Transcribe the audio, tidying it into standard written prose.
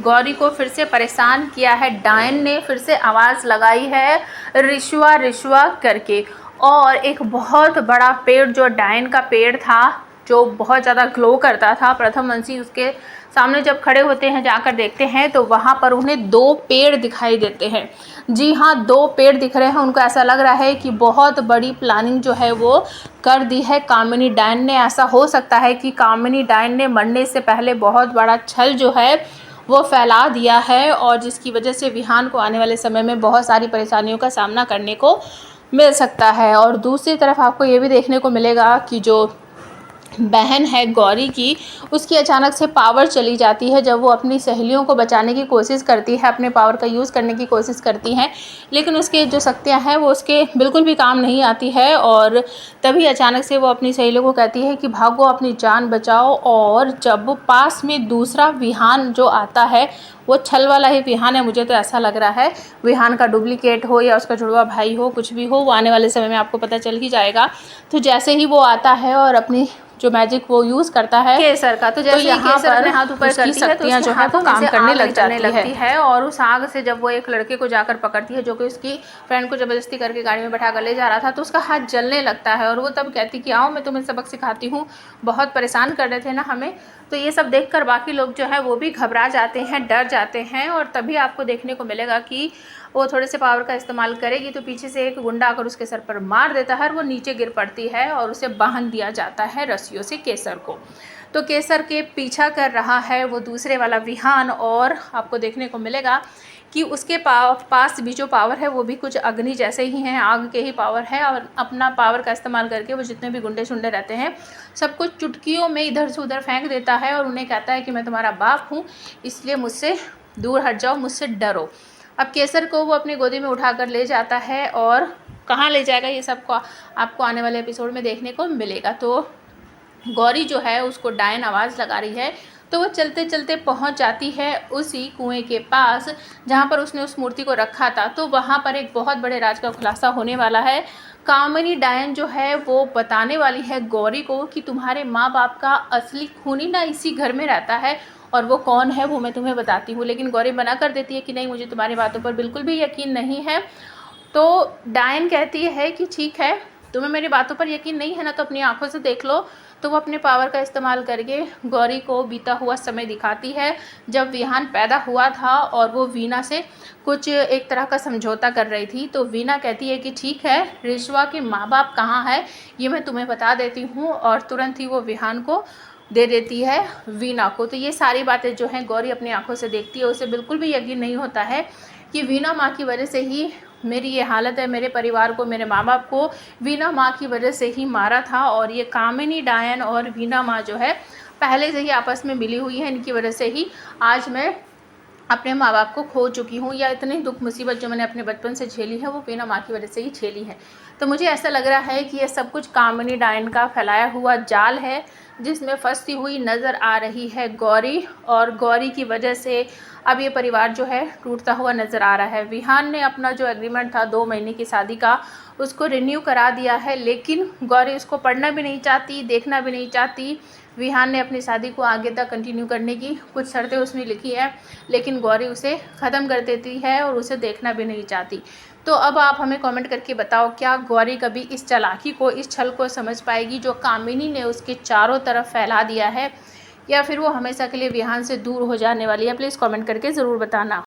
गौरी को फिर से परेशान किया है। डायन ने फिर से आवाज़ लगाई है रिश्वा रिश्वा करके, और एक बहुत बड़ा पेड़ जो डायन का पेड़ था जो बहुत ज़्यादा ग्लो करता था, प्रथमवंशी उसके सामने जब खड़े होते हैं जाकर देखते हैं तो वहाँ पर उन्हें 2 पेड़ दिखाई देते हैं। जी हाँ, 2 पेड़ दिख रहे हैं। उनको ऐसा लग रहा है कि बहुत बड़ी प्लानिंग जो है वो कर दी है कामिनी डायन ने। ऐसा हो सकता है कि कामिनी डायन ने मरने से पहले बहुत बड़ा छल जो है वो फैला दिया है, और जिसकी वजह से विहान को आने वाले समय में बहुत सारी परेशानियों का सामना करने को मिल सकता है। और दूसरी तरफ आपको ये भी देखने को मिलेगा कि जो बहन है गौरी की, उसकी अचानक से पावर चली जाती है जब वो अपनी सहेलियों को बचाने की कोशिश करती है, अपने पावर का यूज़ करने की कोशिश करती हैं, लेकिन उसके जो शक्तियाँ हैं वो उसके बिल्कुल भी काम नहीं आती है। और तभी अचानक से वो अपनी सहेलियों को कहती है कि भागो, अपनी जान बचाओ। और जब वो पास में दूसरा विहान जो आता है वो छल वाला ही विहान है, मुझे तो ऐसा लग रहा है विहान का डुप्लीकेट हो या उसका जुड़वा भाई हो, कुछ भी हो, वो आने वाले समय में आपको पता चल ही जाएगा। तो जैसे ही वो आता है और अपनी जो मैजिक वो यूज़ करता है केसर का, तो जैसे ही केसर अपने हाथ ऊपर करती है तो जो है वो काम करने लगती है। और उस आग से जब वो एक लड़के को जाकर पकड़ती है जो कि उसकी फ्रेंड को ज़बरदस्ती करके गाड़ी में बैठा कर ले जा रहा था, तो उसका हाथ जलने लगता है और वो तब कहती कि आओ मैं तुम्हें सबक सिखाती हूँ, बहुत परेशान कर रहे थे ना हमें। तो ये सब देखकर बाकी लोग जो है वो भी घबरा जाते हैं, डर जाते हैं। और तभी आपको देखने को मिलेगा कि वो थोड़े से पावर का इस्तेमाल करेगी तो पीछे से एक गुंडा आकर उसके सर पर मार देता है और वो नीचे गिर पड़ती है और उसे बांध दिया जाता है रस्सियों से केसर को। तो केसर के पीछा कर रहा है वो दूसरे वाला विहान, और आपको देखने को मिलेगा कि उसके पास भी जो पावर है वो भी कुछ अग्नि जैसे ही हैं, आग के ही पावर है। और अपना पावर का इस्तेमाल करके वो जितने भी गुंडे शुंडे रहते हैं सब कुछ चुटकियों में इधर से उधर फेंक देता है और उन्हें कहता है कि मैं तुम्हारा बाप हूँ, इसलिए मुझसे दूर हट जाओ, मुझसे डरो। अब केसर को वो अपनी गोदी में उठा कर ले जाता है, और कहाँ ले जाएगा ये सब को आपको आने वाले एपिसोड में देखने को मिलेगा। तो गौरी जो है उसको डायन आवाज़ लगा रही है, तो वो चलते चलते पहुंच जाती है उसी कुएं के पास जहां पर उसने उस मूर्ति को रखा था। तो वहां पर एक बहुत बड़े राज का खुलासा होने वाला है। कामिनी डायन जो है वो बताने वाली है गौरी को कि तुम्हारे माँ बाप का असली खूनी ना इसी घर में रहता है, और वो कौन है वो मैं तुम्हें बताती हूँ। लेकिन गौरी मना कर देती है कि नहीं, मुझे तुम्हारी बातों पर बिल्कुल भी यकीन नहीं है। तो डायन कहती है कि ठीक है, तुम्हें मेरी बातों पर यकीन नहीं है ना, तो अपनी आंखों से देख लो। तो वो अपने पावर का इस्तेमाल करके गौरी को बीता हुआ समय दिखाती है जब विहान पैदा हुआ था और वो वीना से कुछ एक तरह का समझौता कर रही थी। तो वीना कहती है कि ठीक है, रिश्वा के माँ बाप कहाँ है ये मैं तुम्हें बता देती हूँ, और तुरंत ही वो विहान को दे देती है वीना को। तो ये सारी बातें जो हैं गौरी अपनी आंखों से देखती है, उसे बिल्कुल भी यकीन नहीं होता है कि वीना माँ की वजह से ही मेरी ये हालत है, मेरे परिवार को, मेरे माँ बाप को वीना माँ की वजह से ही मारा था। और ये कामिनी डायन और वीना माँ जो है पहले से ही आपस में मिली हुई है, इनकी वजह से ही आज मैं अपने माँ बाप को खो चुकी हूँ, या इतनी दुख मुसीबत जो मैंने अपने बचपन से झेली है वो वीना माँ की वजह से ही झेली है। तो मुझे ऐसा लग रहा है कि ये सब कुछ कामिनी डायन का फैलाया हुआ जाल है जिसमें फंसी हुई नज़र आ रही है गौरी, और गौरी की वजह से अब ये परिवार जो है टूटता हुआ नज़र आ रहा है। विहान ने अपना जो एग्रीमेंट था 2 महीने की शादी का उसको रिन्यू करा दिया है, लेकिन गौरी उसको पढ़ना भी नहीं चाहती, देखना भी नहीं चाहती। विहान ने अपनी शादी को आगे तक कंटिन्यू करने की कुछ शर्तें उसमें लिखी है, लेकिन गौरी उसे ख़त्म कर देती है और उसे देखना भी नहीं चाहती। तो अब आप हमें कमेंट करके बताओ, क्या गौरी कभी इस चालाकी को, इस छल को समझ पाएगी जो कामिनी ने उसके चारों तरफ फैला दिया है, या फिर वो हमेशा के लिए विहान से दूर हो जाने वाली है? प्लीज़ कमेंट करके ज़रूर बताना।